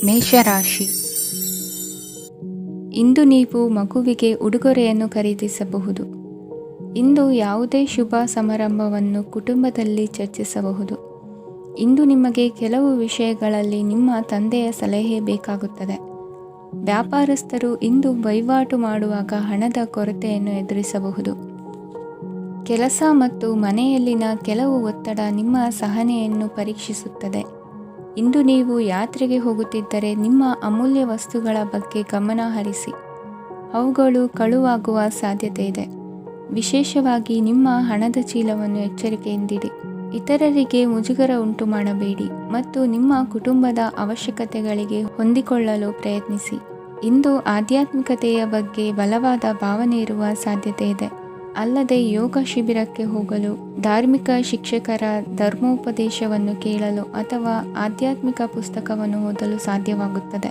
ಮೇಷರಾಶಿ. ಇಂದು ನೀವು ಮಗುವಿಗೆ ಉಡುಗೊರೆಯನ್ನು ಖರೀದಿಸಬಹುದು. ಇಂದು ಯಾವುದೇ ಶುಭ ಸಮಾರಂಭವನ್ನು ಕುಟುಂಬದಲ್ಲಿ ಚರ್ಚಿಸಬಹುದು. ಇಂದು ನಿಮಗೆ ಕೆಲವು ವಿಷಯಗಳಲ್ಲಿ ನಿಮ್ಮ ತಂದೆಯ ಸಲಹೆ ಬೇಕಾಗುತ್ತದೆ. ವ್ಯಾಪಾರಸ್ಥರು ಇಂದು ವಹಿವಾಟು ಮಾಡುವಾಗ ಹಣದ ಕೊರತೆಯನ್ನು ಎದುರಿಸಬಹುದು. ಕೆಲಸ ಮತ್ತು ಮನೆಯಲ್ಲಿನ ಕೆಲವು ಒತ್ತಡ ನಿಮ್ಮ ಸಹನೆಯನ್ನು ಪರೀಕ್ಷಿಸುತ್ತದೆ. ಇಂದು ನೀವು ಯಾತ್ರೆಗೆ ಹೋಗುತ್ತಿದ್ದರೆ ನಿಮ್ಮ ಅಮೂಲ್ಯ ವಸ್ತುಗಳ ಬಗ್ಗೆ ಗಮನ ಹರಿಸಿ. ಅವುಗಳು ಕಳುವಾಗುವ ಸಾಧ್ಯತೆ ಇದೆ. ವಿಶೇಷವಾಗಿ ನಿಮ್ಮ ಹಣದ ಚೀಲವನ್ನು ಎಚ್ಚರಿಕೆಯಿಂದಿಡಿ. ಇತರರಿಗೆ ಮುಜುಗರ ಉಂಟು ಮಾಡಬೇಡಿ ಮತ್ತು ನಿಮ್ಮ ಕುಟುಂಬದ ಅವಶ್ಯಕತೆಗಳಿಗೆ ಹೊಂದಿಕೊಳ್ಳಲು ಪ್ರಯತ್ನಿಸಿ. ಇಂದು ಆಧ್ಯಾತ್ಮಿಕತೆಯ ಬಗ್ಗೆ ಬಲವಾದ ಭಾವನೆ ಇರುವ ಸಾಧ್ಯತೆ ಇದೆ. ಅಲ್ಲದೆ ಯೋಗ ಶಿಬಿರಕ್ಕೆ ಹೋಗಲು, ಧಾರ್ಮಿಕ ಶಿಕ್ಷಕರ ಧರ್ಮೋಪದೇಶವನ್ನು ಕೇಳಲು ಅಥವಾ ಆಧ್ಯಾತ್ಮಿಕ ಪುಸ್ತಕವನ್ನು ಓದಲು ಸಾಧ್ಯವಾಗುತ್ತದೆ.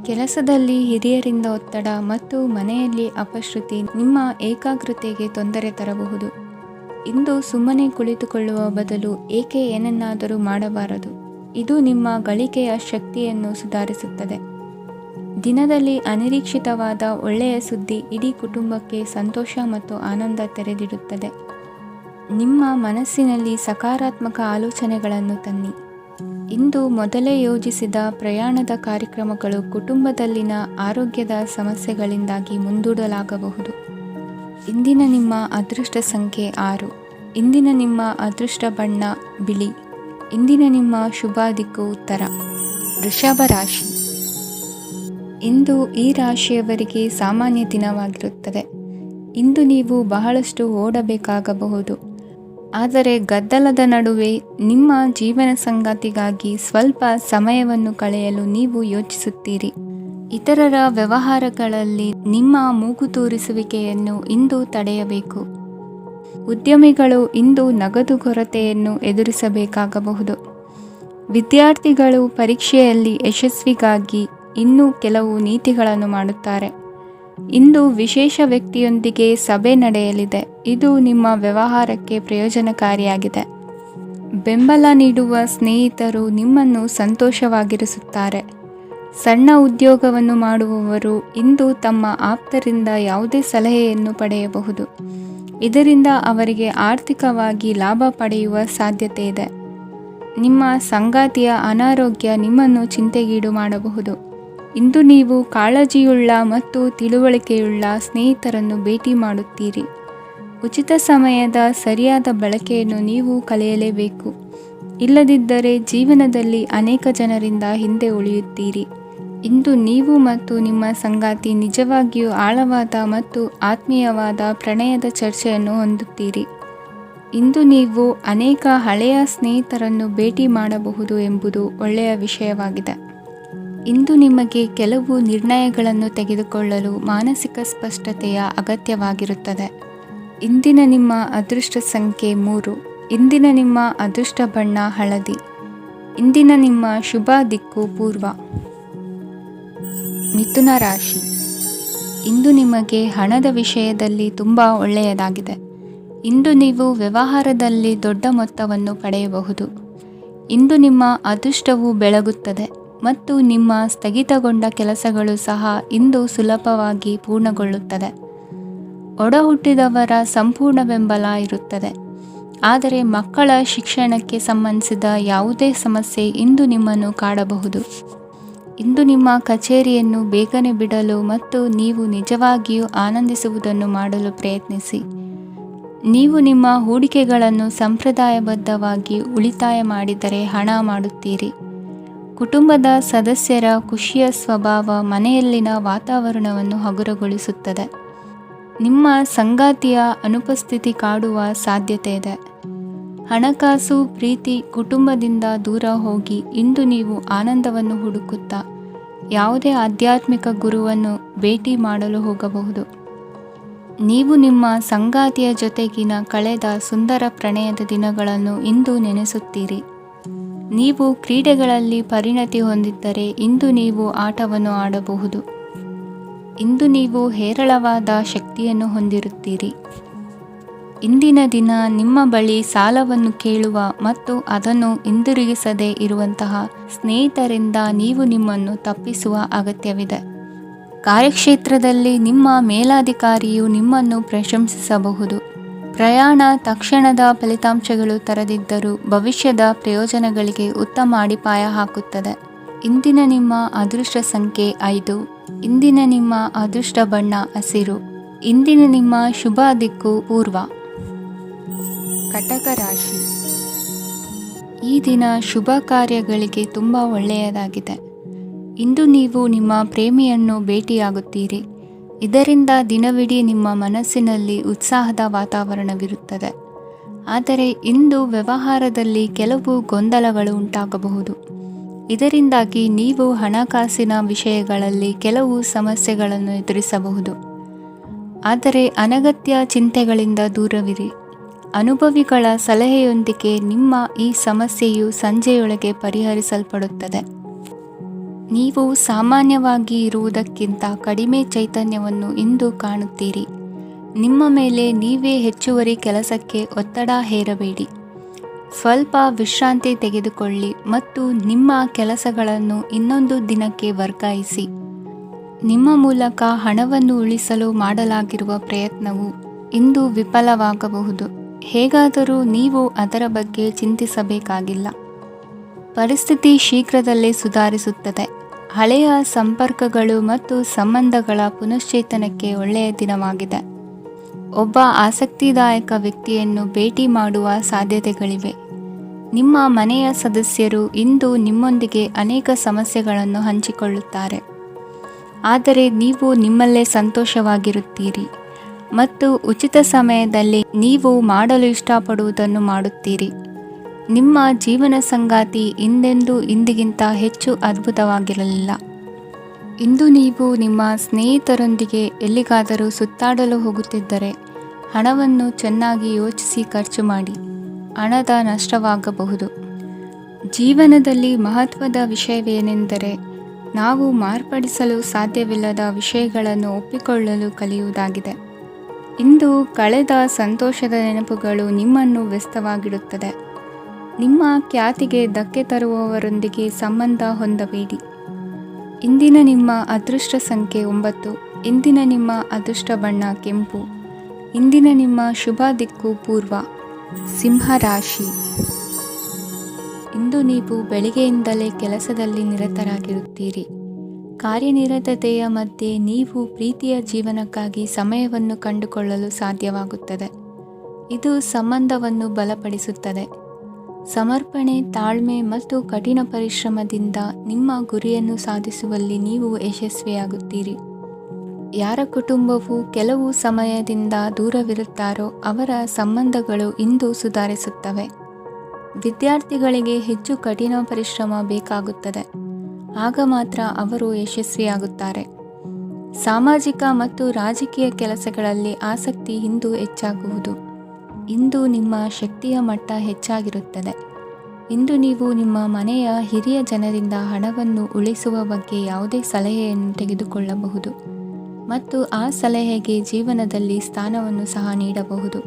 ಕೆಲಸದಲ್ಲಿ ಹಿರಿಯರಿಂದ ಒತ್ತಡ ಮತ್ತು ಮನೆಯಲ್ಲಿ ಅಪಶ್ರುತಿ ನಿಮ್ಮ ಏಕಾಗ್ರತೆಗೆ ತೊಂದರೆ ತರಬಹುದು. ಇಂದು ಸುಮ್ಮನೆ ಕುಳಿತುಕೊಳ್ಳುವ ಬದಲು ಏಕೆ ಏನನ್ನಾದರೂ ಮಾಡಬಾರದು. ಇದು ನಿಮ್ಮ ಗಳಿಕೆಯ ಶಕ್ತಿಯನ್ನು ಸುಧಾರಿಸುತ್ತದೆ. ದಿನದಲ್ಲಿ ಅನಿರೀಕ್ಷಿತವಾದ ಒಳ್ಳೆಯ ಸುದ್ದಿ ಇಡೀ ಕುಟುಂಬಕ್ಕೆ ಸಂತೋಷ ಮತ್ತು ಆನಂದ ತೆರೆದಿಡುತ್ತದೆ. ನಿಮ್ಮ ಮನಸ್ಸಿನಲ್ಲಿ ಸಕಾರಾತ್ಮಕ ಆಲೋಚನೆಗಳನ್ನು ತನ್ನಿ. ಇಂದು ಮೊದಲೇ ಯೋಜಿಸಿದ ಪ್ರಯಾಣದ ಕಾರ್ಯಕ್ರಮಗಳು ಕುಟುಂಬದಲ್ಲಿನ ಆರೋಗ್ಯದ ಸಮಸ್ಯೆಗಳಿಂದಾಗಿ ಮುಂದೂಡಲಾಗಬಹುದು. ಇಂದಿನ ನಿಮ್ಮ ಅದೃಷ್ಟ ಸಂಖ್ಯೆ 6. ಇಂದಿನ ನಿಮ್ಮ ಅದೃಷ್ಟ ಬಣ್ಣ ಬಿಳಿ. ಇಂದಿನ ನಿಮ್ಮ ಶುಭ ದಿಕ್ಕು ಉತ್ತರ. ವೃಷಭ ರಾಶಿ. ಇಂದು ಈ ರಾಶಿಯವರಿಗೆ ಸಾಮಾನ್ಯ ದಿನವಾಗಿರುತ್ತದೆ. ಇಂದು ನೀವು ಬಹಳಷ್ಟು ಓಡಬೇಕಾಗಬಹುದು. ಆದರೆ ಗದ್ದಲದ ನಡುವೆ ನಿಮ್ಮ ಜೀವನ ಸಂಗಾತಿಗಾಗಿ ಸ್ವಲ್ಪ ಸಮಯವನ್ನು ಕಳೆಯಲು ನೀವು ಯೋಚಿಸುತ್ತೀರಿ. ಇತರರ ವ್ಯವಹಾರಗಳಲ್ಲಿ ನಿಮ್ಮ ಮೂಗು ತೂರಿಸುವಿಕೆಯನ್ನು ಇಂದು ತಡೆಯಬೇಕು. ಉದ್ಯಮಿಗಳು ಇಂದು ನಗದು ಕೊರತೆಯನ್ನು ಎದುರಿಸಬೇಕಾಗಬಹುದು. ವಿದ್ಯಾರ್ಥಿಗಳು ಪರೀಕ್ಷೆಯಲ್ಲಿ ಯಶಸ್ವಿಗಾಗಿ ಇನ್ನೂ ಕೆಲವು ನೀತಿಗಳನ್ನು ಮಾಡುತ್ತಾರೆ. ಇಂದು ವಿಶೇಷ ವ್ಯಕ್ತಿಯೊಂದಿಗೆ ಸಭೆ ನಡೆಯಲಿದೆ. ಇದು ನಿಮ್ಮ ವ್ಯವಹಾರಕ್ಕೆ ಪ್ರಯೋಜನಕಾರಿಯಾಗಿದೆ. ಬೆಂಬಲ ನೀಡುವ ಸ್ನೇಹಿತರು ನಿಮ್ಮನ್ನು ಸಂತೋಷವಾಗಿರಿಸುತ್ತಾರೆ. ಸಣ್ಣ ಉದ್ಯೋಗವನ್ನು ಮಾಡುವವರು ಇಂದು ತಮ್ಮ ಆಪ್ತರಿಂದ ಯಾವುದೇ ಸಲಹೆಯನ್ನು ಪಡೆಯಬಹುದು. ಇದರಿಂದ ಅವರಿಗೆ ಆರ್ಥಿಕವಾಗಿ ಲಾಭ ಪಡೆಯುವ ಸಾಧ್ಯತೆ ಇದೆ. ನಿಮ್ಮ ಸಂಗಾತಿಯ ಅನಾರೋಗ್ಯ ನಿಮ್ಮನ್ನು ಚಿಂತೆಗೀಡು ಮಾಡಬಹುದು. ಇಂದು ನೀವು ಕಾಳಜಿಯುಳ್ಳ ಮತ್ತು ತಿಳುವಳಿಕೆಯುಳ್ಳ ಸ್ನೇಹಿತರನ್ನು ಭೇಟಿ ಮಾಡುತ್ತೀರಿ. ಉಚಿತ ಸಮಯದ ಸರಿಯಾದ ಬಳಕೆಯನ್ನು ನೀವು ಕಲಿಯಲೇಬೇಕು. ಇಲ್ಲದಿದ್ದರೆ ಜೀವನದಲ್ಲಿ ಅನೇಕ ಜನರಿಂದ ಹಿಂದೆ ಉಳಿಯುತ್ತೀರಿ. ಇಂದು ನೀವು ಮತ್ತು ನಿಮ್ಮ ಸಂಗಾತಿ ನಿಜವಾಗಿಯೂ ಆಳವಾದ ಮತ್ತು ಆತ್ಮೀಯವಾದ ಪ್ರಣಯದ ಚರ್ಚೆಯನ್ನು ಹೊಂದುತ್ತೀರಿ. ಇಂದು ನೀವು ಅನೇಕ ಹಳೆಯ ಸ್ನೇಹಿತರನ್ನು ಭೇಟಿ ಮಾಡಬಹುದು ಎಂಬುದು ಒಳ್ಳೆಯ ವಿಷಯವಾಗಿದೆ. ಇಂದು ನಿಮಗೆ ಕೆಲವು ನಿರ್ಣಯಗಳನ್ನು ತೆಗೆದುಕೊಳ್ಳಲು ಮಾನಸಿಕ ಸ್ಪಷ್ಟತೆಯ ಅಗತ್ಯವಾಗಿರುತ್ತದೆ. ಇಂದಿನ ನಿಮ್ಮ ಅದೃಷ್ಟ ಸಂಖ್ಯೆ 3. ಇಂದಿನ ನಿಮ್ಮ ಅದೃಷ್ಟ ಬಣ್ಣ ಹಳದಿ. ಇಂದಿನ ನಿಮ್ಮ ಶುಭ ದಿಕ್ಕು ಪೂರ್ವ. ಮಿಥುನ ರಾಶಿ. ಇಂದು ನಿಮಗೆ ಹಣದ ವಿಷಯದಲ್ಲಿ ತುಂಬ ಒಳ್ಳೆಯದಾಗಿದೆ. ಇಂದು ನೀವು ವ್ಯವಹಾರದಲ್ಲಿ ದೊಡ್ಡ ಮೊತ್ತವನ್ನು ಪಡೆಯಬಹುದು. ಇಂದು ನಿಮ್ಮ ಅದೃಷ್ಟವು ಬೆಳಗುತ್ತದೆ ಮತ್ತು ನಿಮ್ಮ ಸ್ಥಗಿತಗೊಂಡ ಕೆಲಸಗಳು ಸಹ ಇಂದು ಸುಲಭವಾಗಿ ಪೂರ್ಣಗೊಳ್ಳುತ್ತದೆ. ಒಡಹುಟ್ಟಿದವರ ಸಂಪೂರ್ಣ ಬೆಂಬಲ ಇರುತ್ತದೆ. ಆದರೆ ಮಕ್ಕಳ ಶಿಕ್ಷಣಕ್ಕೆ ಸಂಬಂಧಿಸಿದ ಯಾವುದೇ ಸಮಸ್ಯೆ ಇಂದು ನಿಮ್ಮನ್ನು ಕಾಡಬಹುದು. ಇಂದು ನಿಮ್ಮ ಕಚೇರಿಯನ್ನು ಬೇಗನೆ ಬಿಡಲು ಮತ್ತು ನೀವು ನಿಜವಾಗಿಯೂ ಆನಂದಿಸುವುದನ್ನು ಮಾಡಲು ಪ್ರಯತ್ನಿಸಿ. ನೀವು ನಿಮ್ಮ ಹೂಡಿಕೆಗಳನ್ನು ಸಂಪ್ರದಾಯಬದ್ಧವಾಗಿ ಉಳಿತಾಯ ಮಾಡಿದರೆ ಹಣ ಮಾಡುತ್ತೀರಿ. ಕುಟುಂಬದ ಸದಸ್ಯರ ಖುಷಿಯ ಸ್ವಭಾವ ಮನೆಯಲ್ಲಿನ ವಾತಾವರಣವನ್ನು ಹಗುರಗೊಳಿಸುತ್ತದೆ. ನಿಮ್ಮ ಸಂಗಾತಿಯ ಅನುಪಸ್ಥಿತಿ ಕಾಡುವ ಸಾಧ್ಯತೆ ಇದೆ. ಹಣಕಾಸು, ಪ್ರೀತಿ, ಕುಟುಂಬದಿಂದ ದೂರ ಹೋಗಿ ಇಂದು ನೀವು ಆನಂದವನ್ನು ಹುಡುಕುತ್ತಾ ಯಾವುದೇ ಆಧ್ಯಾತ್ಮಿಕ ಗುರುವನ್ನು ಭೇಟಿ ಮಾಡಲು ಹೋಗಬಹುದು. ನೀವು ನಿಮ್ಮ ಸಂಗಾತಿಯ ಜೊತೆಗಿನ ಕಳೆದ ಸುಂದರ ಪ್ರಣಯದ ದಿನಗಳನ್ನು ಇಂದು ನೆನೆಸುತ್ತೀರಿ. ನೀವು ಕ್ರೀಡೆಗಳಲ್ಲಿ ಪರಿಣತಿ ಹೊಂದಿದ್ದರೆ ಇಂದು ನೀವು ಆಟವನ್ನು ಆಡಬಹುದು. ಇಂದು ನೀವು ಹೇರಳವಾದ ಶಕ್ತಿಯನ್ನು ಹೊಂದಿರುತ್ತೀರಿ. ಇಂದಿನ ದಿನ ನಿಮ್ಮ ಬಳಿ ಸಾಲವನ್ನು ಕೇಳುವ ಮತ್ತು ಅದನ್ನು ಹಿಂದಿರುಗಿಸದೇ ಇರುವಂತಹ ಸ್ನೇಹಿತರಿಂದ ನೀವು ನಿಮ್ಮನ್ನು ತಪ್ಪಿಸುವ ಅಗತ್ಯವಿದೆ. ಕಾರ್ಯಕ್ಷೇತ್ರದಲ್ಲಿ ನಿಮ್ಮ ಮೇಲಾಧಿಕಾರಿಯು ನಿಮ್ಮನ್ನು ಪ್ರಶಂಸಿಸಬಹುದು. ಪ್ರಯಾಣ ತಕ್ಷಣದ ಫಲಿತಾಂಶಗಳು ತರದಿದ್ದರೂ ಭವಿಷ್ಯದ ಪ್ರಯೋಜನಗಳಿಗೆ ಉತ್ತಮ ಅಡಿಪಾಯ ಹಾಕುತ್ತದೆ. ಇಂದಿನ ನಿಮ್ಮ ಅದೃಷ್ಟ ಸಂಖ್ಯೆ 5. ಇಂದಿನ ನಿಮ್ಮ ಅದೃಷ್ಟ ಬಣ್ಣ ಹಸಿರು. ಇಂದಿನ ನಿಮ್ಮ ಶುಭ ದಿಕ್ಕು ಪೂರ್ವ. ಕಟಕ ರಾಶಿ. ಈ ದಿನ ಶುಭ ಕಾರ್ಯಗಳಿಗೆ ತುಂಬ ಒಳ್ಳೆಯದಾಗಿದೆ. ಇಂದು ನೀವು ನಿಮ್ಮ ಪ್ರೇಮಿಯನ್ನು ಭೇಟಿಯಾಗುತ್ತೀರಿ. ಇದರಿಂದ ದಿನವಿಡೀ ನಿಮ್ಮ ಮನಸ್ಸಿನಲ್ಲಿ ಉತ್ಸಾಹದ ವಾತಾವರಣವಿರುತ್ತದೆ. ಆದರೆ ಇಂದು ವ್ಯವಹಾರದಲ್ಲಿ ಕೆಲವು ಗೊಂದಲಗಳು ಉಂಟಾಗಬಹುದು. ಇದರಿಂದಾಗಿ ನೀವು ಹಣಕಾಸಿನ ವಿಷಯಗಳಲ್ಲಿ ಕೆಲವು ಸಮಸ್ಯೆಗಳನ್ನು ಎದುರಿಸಬಹುದು. ಆದರೆ ಅನಗತ್ಯ ಚಿಂತೆಗಳಿಂದ ದೂರವಿರಿ. ಅನುಭವಿಗಳ ಸಲಹೆಯೊಂದಿಗೆ ನಿಮ್ಮ ಈ ಸಮಸ್ಯೆಯು ಸಂಜೆಯೊಳಗೆ ಪರಿಹರಿಸಲ್ಪಡುತ್ತದೆ. ನೀವು ಸಾಮಾನ್ಯವಾಗಿ ಇರುವುದಕ್ಕಿಂತ ಕಡಿಮೆ ಚೈತನ್ಯವನ್ನು ಇಂದು ಕಾಣುತ್ತೀರಿ. ನಿಮ್ಮ ಮೇಲೆ ನೀವೇ ಹೆಚ್ಚುವರಿ ಕೆಲಸಕ್ಕೆ ಒತ್ತಡ ಹೇರಬೇಡಿ. ಸ್ವಲ್ಪ ವಿಶ್ರಾಂತಿ ತೆಗೆದುಕೊಳ್ಳಿ ಮತ್ತು ನಿಮ್ಮ ಕೆಲಸಗಳನ್ನು ಇನ್ನೊಂದು ದಿನಕ್ಕೆ ವರ್ಗಾಯಿಸಿ. ನಿಮ್ಮ ಮೂಲಕ ಹಣವನ್ನು ಉಳಿಸಲು ಮಾಡಲಾಗಿರುವ ಪ್ರಯತ್ನವು ಇಂದು ವಿಫಲವಾಗಬಹುದು. ಹೇಗಾದರೂ ನೀವು ಅದರ ಬಗ್ಗೆ ಚಿಂತಿಸಬೇಕಾಗಿಲ್ಲ. ಪರಿಸ್ಥಿತಿ ಶೀಘ್ರದಲ್ಲೇ ಸುಧಾರಿಸುತ್ತದೆ. ಹಳೆಯ ಸಂಪರ್ಕಗಳು ಮತ್ತು ಸಂಬಂಧಗಳ ಪುನಶ್ಚೇತನಕ್ಕೆ ಒಳ್ಳೆಯ ದಿನವಾಗಿದೆ. ಒಬ್ಬ ಆಸಕ್ತಿದಾಯಕ ವ್ಯಕ್ತಿಯನ್ನು ಭೇಟಿ ಮಾಡುವ ಸಾಧ್ಯತೆಗಳಿವೆ. ನಿಮ್ಮ ಮನೆಯ ಸದಸ್ಯರು ಇಂದು ನಿಮ್ಮೊಂದಿಗೆ ಅನೇಕ ಸಮಸ್ಯೆಗಳನ್ನು ಹಂಚಿಕೊಳ್ಳುತ್ತಾರೆ. ಆದರೆ ನೀವು ನಿಮ್ಮಲ್ಲೇ ಸಂತೋಷವಾಗಿರುತ್ತೀರಿ ಮತ್ತು ಉಚಿತ ಸಮಯದಲ್ಲಿ ನೀವು ಮಾಡಲು ಇಷ್ಟಪಡುವುದನ್ನು ಮಾಡುತ್ತೀರಿ. ನಿಮ್ಮ ಜೀವನ ಸಂಗಾತಿ ಇಂದೆಂದೂ ಇಂದಿಗಿಂತ ಹೆಚ್ಚು ಅದ್ಭುತವಾಗಿರಲಿಲ್ಲ. ಇಂದು ನೀವು ನಿಮ್ಮ ಸ್ನೇಹಿತರೊಂದಿಗೆ ಎಲ್ಲಿಗಾದರೂ ಸುತ್ತಾಡಲು ಹೋಗುತ್ತಿದ್ದರೆ ಹಣವನ್ನು ಚೆನ್ನಾಗಿ ಯೋಚಿಸಿ ಖರ್ಚು ಮಾಡಿ. ಹಣದ ನಷ್ಟವಾಗಬಹುದು. ಜೀವನದಲ್ಲಿ ಮಹತ್ವದ ವಿಷಯವೇನೆಂದರೆ ನಾವು ಮಾರ್ಪಡಿಸಲು ಸಾಧ್ಯವಿಲ್ಲದ ವಿಷಯಗಳನ್ನು ಒಪ್ಪಿಕೊಳ್ಳಲು ಕಲಿಯುವುದಾಗಿದೆ. ಇಂದು ಕಳೆದ ಸಂತೋಷದ ನೆನಪುಗಳು ನಿಮ್ಮನ್ನು ವ್ಯಸ್ತವಾಗಿಡುತ್ತದೆ. ನಿಮ್ಮ ಖ್ಯಾತಿಗೆ ಧಕ್ಕೆ ತರುವವರೊಂದಿಗೆ ಸಂಬಂಧ ಹೊಂದಬೇಡಿ. ಇಂದಿನ ನಿಮ್ಮ ಅದೃಷ್ಟ ಸಂಖ್ಯೆ 9. ಇಂದಿನ ನಿಮ್ಮ ಅದೃಷ್ಟ ಬಣ್ಣ ಕೆಂಪು. ಇಂದಿನ ನಿಮ್ಮ ಶುಭ ದಿಕ್ಕು ಪೂರ್ವ. ಸಿಂಹ ರಾಶಿ. ಇಂದು ನೀವು ಬೆಳಿಗ್ಗೆಯಿಂದಲೇ ಕೆಲಸದಲ್ಲಿ ನಿರತರಾಗಿರುತ್ತೀರಿ. ಕಾರ್ಯನಿರತತೆಯ ಮಧ್ಯೆ ನೀವು ಪ್ರೀತಿಯ ಜೀವನಕ್ಕಾಗಿ ಸಮಯವನ್ನು ಕಂಡುಕೊಳ್ಳಲು ಸಾಧ್ಯವಾಗುತ್ತದೆ. ಇದು ಸಂಬಂಧವನ್ನು ಬಲಪಡಿಸುತ್ತದೆ. ಸಮರ್ಪಣೆ, ತಾಳ್ಮೆ ಮತ್ತು ಕಠಿಣ ಪರಿಶ್ರಮದಿಂದ ನಿಮ್ಮ ಗುರಿಯನ್ನು ಸಾಧಿಸುವಲ್ಲಿ ನೀವು ಯಶಸ್ವಿಯಾಗುತ್ತೀರಿ. ಯಾರ ಕುಟುಂಬವು ಕೆಲವು ಸಮಯದಿಂದ ದೂರವಿರುತ್ತಾರೋ ಅವರ ಸಂಬಂಧಗಳು ಇಂದು ಸುಧಾರಿಸುತ್ತವೆ. ವಿದ್ಯಾರ್ಥಿಗಳಿಗೆ ಹೆಚ್ಚು ಕಠಿಣ ಪರಿಶ್ರಮ ಬೇಕಾಗುತ್ತದೆ. ಆಗ ಮಾತ್ರ ಅವರು ಯಶಸ್ವಿಯಾಗುತ್ತಾರೆ. ಸಾಮಾಜಿಕ ಮತ್ತು ರಾಜಕೀಯ ಕೆಲಸಗಳಲ್ಲಿ ಆಸಕ್ತಿ ಇಂದು ಹೆಚ್ಚಾಗುವುದು. ಇಂದು ನಿಮ್ಮ ಶಕ್ತಿಯ ಮಟ್ಟ ಹೆಚ್ಚಾಗಿರುತ್ತದೆ. ಇಂದು ನೀವು ನಿಮ್ಮ ಮನೆಯ ಹಿರಿಯ ಜನರಿಂದ ಹಣವನ್ನು ಉಳಿಸುವ ಬಗ್ಗೆ ಯಾವುದೇ ಸಲಹೆಯನ್ನು ತೆಗೆದುಕೊಳ್ಳಬಹುದು ಮತ್ತು ಆ ಸಲಹೆಗೆ ಜೀವನದಲ್ಲಿ ಸ್ಥಾನವನ್ನು ಸಹ ನೀಡಬಹುದು.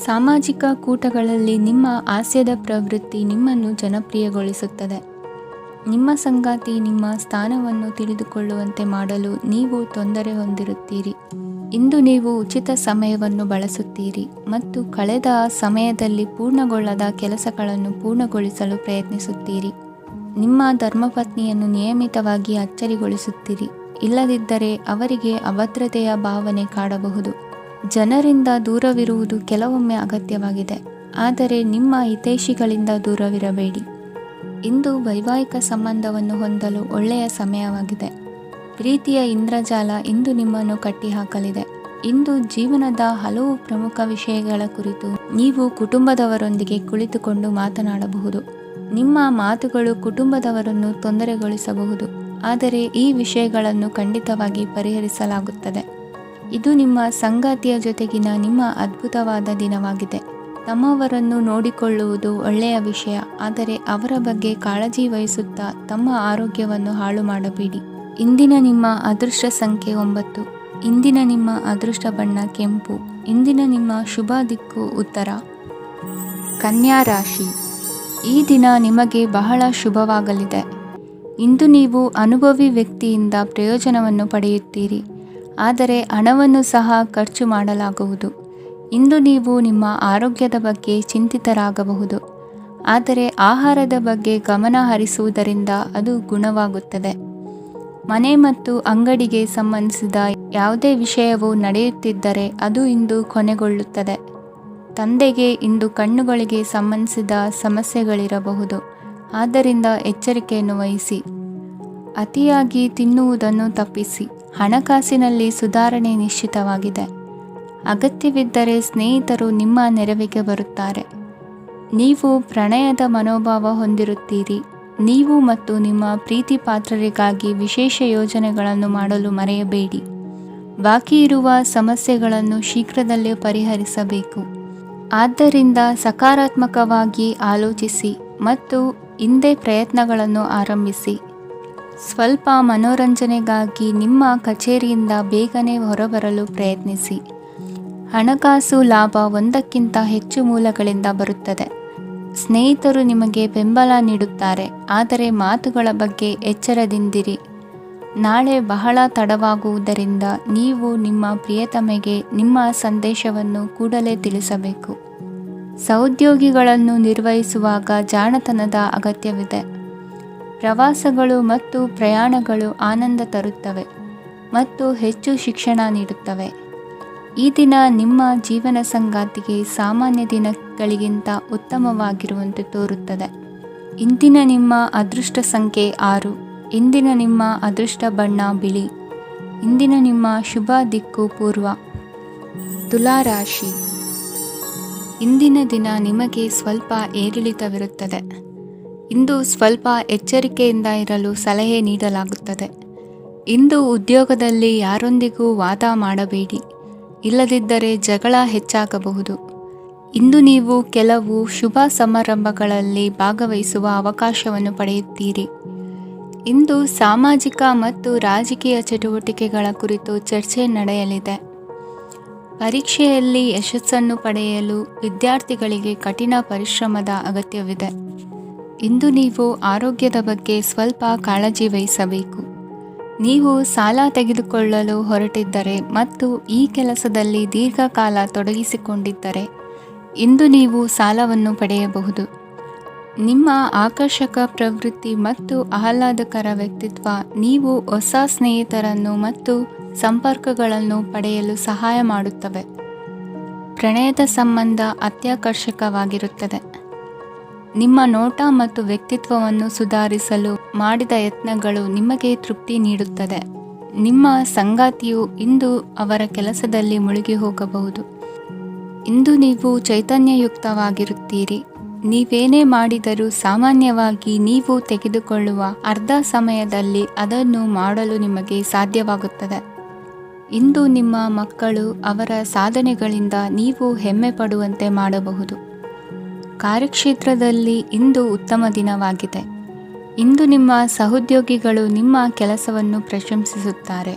ಸಾಮಾಜಿಕ ಕೂಟಗಳಲ್ಲಿ ನಿಮ್ಮ ಹಾಸ್ಯದ ಪ್ರವೃತ್ತಿ ನಿಮ್ಮನ್ನು ಜನಪ್ರಿಯಗೊಳಿಸುತ್ತದೆ. ನಿಮ್ಮ ಸಂಗಾತಿ ನಿಮ್ಮ ಸ್ಥಾನವನ್ನು ತಿಳಿದುಕೊಳ್ಳುವಂತೆ ಮಾಡಲು ನೀವು ತೊಂದರೆ ಹೊಂದಿರುತ್ತೀರಿ. ಇಂದು ನೀವು ಉಚಿತ ಸಮಯವನ್ನು ಬಳಸುತ್ತೀರಿ ಮತ್ತು ಕಳೆದ ಸಮಯದಲ್ಲಿ ಪೂರ್ಣಗೊಳ್ಳದ ಕೆಲಸಗಳನ್ನು ಪೂರ್ಣಗೊಳಿಸಲು ಪ್ರಯತ್ನಿಸುತ್ತೀರಿ. ನಿಮ್ಮ ಧರ್ಮಪತ್ನಿಯನ್ನು ನಿಯಮಿತವಾಗಿ ಅಚ್ಚರಿಗೊಳಿಸುತ್ತೀರಿ. ಇಲ್ಲದಿದ್ದರೆ ಅವರಿಗೆ ಅಭದ್ರತೆಯ ಭಾವನೆ ಕಾಡಬಹುದು. ಜನರಿಂದ ದೂರವಿರುವುದು ಕೆಲವೊಮ್ಮೆ ಅಗತ್ಯವಾಗಿದೆ, ಆದರೆ ನಿಮ್ಮ ಹಿತೈಷಿಗಳಿಂದ ದೂರವಿರಬೇಡಿ. ಇಂದು ವೈವಾಹಿಕ ಸಂಬಂಧವನ್ನು ಹೊಂದಲು ಒಳ್ಳೆಯ ಸಮಯವಾಗಿದೆ. ಪ್ರೀತಿಯ ಇಂದ್ರಜಾಲ ಇಂದು ನಿಮ್ಮನ್ನು ಕಟ್ಟಿಹಾಕಲಿದೆ. ಇಂದು ಜೀವನದ ಹಲವು ಪ್ರಮುಖ ವಿಷಯಗಳ ಕುರಿತು ನೀವು ಕುಟುಂಬದವರೊಂದಿಗೆ ಕುಳಿತುಕೊಂಡು ಮಾತನಾಡಬಹುದು. ನಿಮ್ಮ ಮಾತುಗಳು ಕುಟುಂಬದವರನ್ನು ತೊಂದರೆಗೊಳಿಸಬಹುದು, ಆದರೆ ಈ ವಿಷಯಗಳನ್ನು ಖಂಡಿತವಾಗಿ ಪರಿಹರಿಸಲಾಗುತ್ತದೆ. ಇದು ನಿಮ್ಮ ಸಂಗಾತಿಯ ಜೊತೆಗಿನ ನಿಮ್ಮ ಅದ್ಭುತವಾದ ದಿನವಾಗಿದೆ. ತಮ್ಮವರನ್ನು ನೋಡಿಕೊಳ್ಳುವುದು ಒಳ್ಳೆಯ ವಿಷಯ, ಆದರೆ ಅವರ ಬಗ್ಗೆ ಕಾಳಜಿ ವಹಿಸುತ್ತಾ ತಮ್ಮ ಆರೋಗ್ಯವನ್ನು ಹಾಳು ಮಾಡಬೇಡಿ. ಇಂದಿನ ನಿಮ್ಮ ಅದೃಷ್ಟ ಸಂಖ್ಯೆ 9. ಇಂದಿನ ನಿಮ್ಮ ಅದೃಷ್ಟ ಬಣ್ಣ ಕೆಂಪು. ಇಂದಿನ ನಿಮ್ಮ ಶುಭ ದಿಕ್ಕು ಉತ್ತರ. ಕನ್ಯಾ ರಾಶಿ. ಈ ದಿನ ನಿಮಗೆ ಬಹಳ ಶುಭವಾಗಲಿದೆ. ಇಂದು ನೀವು ಅನುಭವಿ ವ್ಯಕ್ತಿಯಿಂದ ಪ್ರಯೋಜನವನ್ನು ಪಡೆಯುತ್ತೀರಿ, ಆದರೆ ಹಣವನ್ನು ಸಹ ಖರ್ಚು ಮಾಡಲಾಗುವುದು. ಇಂದು ನೀವು ನಿಮ್ಮ ಆರೋಗ್ಯದ ಬಗ್ಗೆ ಚಿಂತಿತರಾಗಬಹುದು, ಆದರೆ ಆಹಾರದ ಬಗ್ಗೆ ಗಮನ ಹರಿಸುವುದರಿಂದ ಅದು ಗುಣವಾಗುತ್ತದೆ. ಮನೆ ಮತ್ತು ಅಂಗಡಿಗೆ ಸಂಬಂಧಿಸಿದ ಯಾವುದೇ ವಿಷಯವು ನಡೆಯುತ್ತಿದ್ದರೆ ಅದು ಇಂದು ಕೊನೆಗೊಳ್ಳುತ್ತದೆ. ತಂದೆಗೆ ಇಂದು ಕಣ್ಣುಗಳಿಗೆ ಸಂಬಂಧಿಸಿದ ಸಮಸ್ಯೆಗಳಿರಬಹುದು, ಆದ್ದರಿಂದ ಎಚ್ಚರಿಕೆಯನ್ನು ವಹಿಸಿ. ಅತಿಯಾಗಿ ತಿನ್ನುವುದನ್ನು ತಪ್ಪಿಸಿ. ಹಣಕಾಸಿನಲ್ಲಿ ಸುಧಾರಣೆ ನಿಶ್ಚಿತವಾಗಿದೆ. ಅಗತ್ಯವಿದ್ದರೆ ಸ್ನೇಹಿತರು ನಿಮ್ಮ ನೆರವಿಗೆ ಬರುತ್ತಾರೆ. ನೀವು ಪ್ರಣಯದ ಮನೋಭಾವ ಹೊಂದಿರುತ್ತೀರಿ. ನೀವು ಮತ್ತು ನಿಮ್ಮ ಪ್ರೀತಿ ಪಾತ್ರರಿಗಾಗಿ ವಿಶೇಷ ಯೋಜನೆಗಳನ್ನು ಮಾಡಲು ಮರೆಯಬೇಡಿ. ಬಾಕಿ ಇರುವ ಸಮಸ್ಯೆಗಳನ್ನು ಶೀಘ್ರದಲ್ಲೇ ಪರಿಹರಿಸಬೇಕು. ಆದ್ದರಿಂದ ಸಕಾರಾತ್ಮಕವಾಗಿ ಆಲೋಚಿಸಿ ಮತ್ತು ಹಿಂದೆ ಪ್ರಯತ್ನಗಳನ್ನು ಆರಂಭಿಸಿ. ಸ್ವಲ್ಪ ಮನೋರಂಜನೆಗಾಗಿ ನಿಮ್ಮ ಕಚೇರಿಯಿಂದ ಬೇಗನೆ ಹೊರಬರಲು ಪ್ರಯತ್ನಿಸಿ. ಹಣಕಾಸು ಲಾಭ ಒಂದಕ್ಕಿಂತ ಹೆಚ್ಚು ಮೂಲಗಳಿಂದ ಬರುತ್ತದೆ. ಸ್ನೇಹಿತರು ನಿಮಗೆ ಬೆಂಬಲ ನೀಡುತ್ತಾರೆ, ಆದರೆ ಮಾತುಗಳ ಬಗ್ಗೆ ಎಚ್ಚರದಿಂದಿರಿ. ನಾಳೆ ಬಹಳ ತಡವಾಗುವುದರಿಂದ ನೀವು ನಿಮ್ಮ ಪ್ರಿಯತಮೆಗೆ ನಿಮ್ಮ ಸಂದೇಶವನ್ನು ಕೂಡಲೇ ತಿಳಿಸಬೇಕು. ಸಹೋದ್ಯೋಗಿಗಳನ್ನು ನಿರ್ವಹಿಸುವಾಗ ಜಾಣತನದ ಅಗತ್ಯವಿದೆ. ಪ್ರವಾಸಗಳು ಮತ್ತು ಪ್ರಯಾಣಗಳು ಆನಂದ ತರುತ್ತವೆ ಮತ್ತು ಹೆಚ್ಚು ಶಿಕ್ಷಣ ನೀಡುತ್ತವೆ. ಈ ದಿನ ನಿಮ್ಮ ಜೀವನ ಸಂಗಾತಿಗೆ ಸಾಮಾನ್ಯ ದಿನಗಳಿಗಿಂತ ಉತ್ತಮವಾಗಿರುವಂತೆ ತೋರುತ್ತದೆ. ಇಂದಿನ ನಿಮ್ಮ ಅದೃಷ್ಟ ಸಂಖ್ಯೆ 6. ಇಂದಿನ ನಿಮ್ಮ ಅದೃಷ್ಟ ಬಣ್ಣ ಬಿಳಿ. ಇಂದಿನ ನಿಮ್ಮ ಶುಭ ದಿಕ್ಕು ಪೂರ್ವ. ತುಲಾ ರಾಶಿ. ಇಂದಿನ ದಿನ ನಿಮಗೆ ಸ್ವಲ್ಪ ಏರಿಳಿತವಿರುತ್ತದೆ. ಇಂದು ಸ್ವಲ್ಪ ಎಚ್ಚರಿಕೆಯಿಂದ ಇರಲು ಸಲಹೆ ನೀಡಲಾಗುತ್ತದೆ. ಇಂದು ಉದ್ಯೋಗದಲ್ಲಿ ಯಾರೊಂದಿಗೂ ವಾದ ಮಾಡಬೇಡಿ, ಇಲ್ಲದಿದ್ದರೆ ಜಗಳ ಹೆಚ್ಚಾಗಬಹುದು. ಇಂದು ನೀವು ಕೆಲವು ಶುಭ ಸಮಾರಂಭಗಳಲ್ಲಿ ಭಾಗವಹಿಸುವ ಅವಕಾಶವನ್ನು ಪಡೆಯುತ್ತೀರಿ. ಇಂದು ಸಾಮಾಜಿಕ ಮತ್ತು ರಾಜಕೀಯ ಚಟುವಟಿಕೆಗಳ ಕುರಿತು ಚರ್ಚೆ ನಡೆಯಲಿದೆ. ಪರೀಕ್ಷೆಯಲ್ಲಿ ಯಶಸ್ಸನ್ನು ಪಡೆಯಲು ವಿದ್ಯಾರ್ಥಿಗಳಿಗೆ ಕಠಿಣ ಪರಿಶ್ರಮದ ಅಗತ್ಯವಿದೆ. ಇಂದು ನೀವು ಆರೋಗ್ಯದ ಬಗ್ಗೆ ಸ್ವಲ್ಪ ಕಾಳಜಿ ವಹಿಸಬೇಕು. ನೀವು ಸಾಲ ತೆಗೆದುಕೊಳ್ಳಲು ಹೊರಟಿದ್ದರೆ ಮತ್ತು ಈ ಕೆಲಸದಲ್ಲಿ ದೀರ್ಘಕಾಲ ತೊಡಗಿಸಿಕೊಂಡಿದ್ದರೆ ಇಂದು ನೀವು ಸಾಲವನ್ನು ಪಡೆಯಬಹುದು. ನಿಮ್ಮ ಆಕರ್ಷಕ ಪ್ರವೃತ್ತಿ ಮತ್ತು ಆಹ್ಲಾದಕರ ವ್ಯಕ್ತಿತ್ವ ನೀವು ಹೊಸ ಸ್ನೇಹಿತರನ್ನು ಮತ್ತು ಸಂಪರ್ಕಗಳನ್ನು ಪಡೆಯಲು ಸಹಾಯ ಮಾಡುತ್ತವೆ. ಪ್ರಣಯದ ಸಂಬಂಧ ಅತ್ಯಾಕರ್ಷಕವಾಗಿರುತ್ತದೆ. ನಿಮ್ಮ ನೋಟ ಮತ್ತು ವ್ಯಕ್ತಿತ್ವವನ್ನು ಸುಧಾರಿಸಲು ಮಾಡಿದ ಯತ್ನಗಳು ನಿಮಗೆ ತೃಪ್ತಿ ನೀಡುತ್ತದೆ. ನಿಮ್ಮ ಸಂಗಾತಿಯು ಇಂದು ಅವರ ಕೆಲಸದಲ್ಲಿ ಮುಳುಗಿ ಹೋಗಬಹುದು. ಇಂದು ನೀವು ಚೈತನ್ಯಯುಕ್ತವಾಗಿರುತ್ತೀರಿ. ನೀವೇನೇ ಮಾಡಿದರೂ ಸಾಮಾನ್ಯವಾಗಿ ನೀವು ತೆಗೆದುಕೊಳ್ಳುವ ಅರ್ಧ ಸಮಯದಲ್ಲಿ ಅದನ್ನು ಮಾಡಲು ನಿಮಗೆ ಸಾಧ್ಯವಾಗುತ್ತದೆ. ಇಂದು ನಿಮ್ಮ ಮಕ್ಕಳು ಅವರ ಸಾಧನೆಗಳಿಂದ ನೀವು ಹೆಮ್ಮೆ ಪಡುವಂತೆ ಮಾಡಬಹುದು. ಕಾರ್ಯಕ್ಷೇತ್ರದಲ್ಲಿ ಇಂದು ಉತ್ತಮ ದಿನವಾಗಿದೆ. ಇಂದು ನಿಮ್ಮ ಸಹೋದ್ಯೋಗಿಗಳು ನಿಮ್ಮ ಕೆಲಸವನ್ನು ಪ್ರಶಂಸಿಸುತ್ತಾರೆ.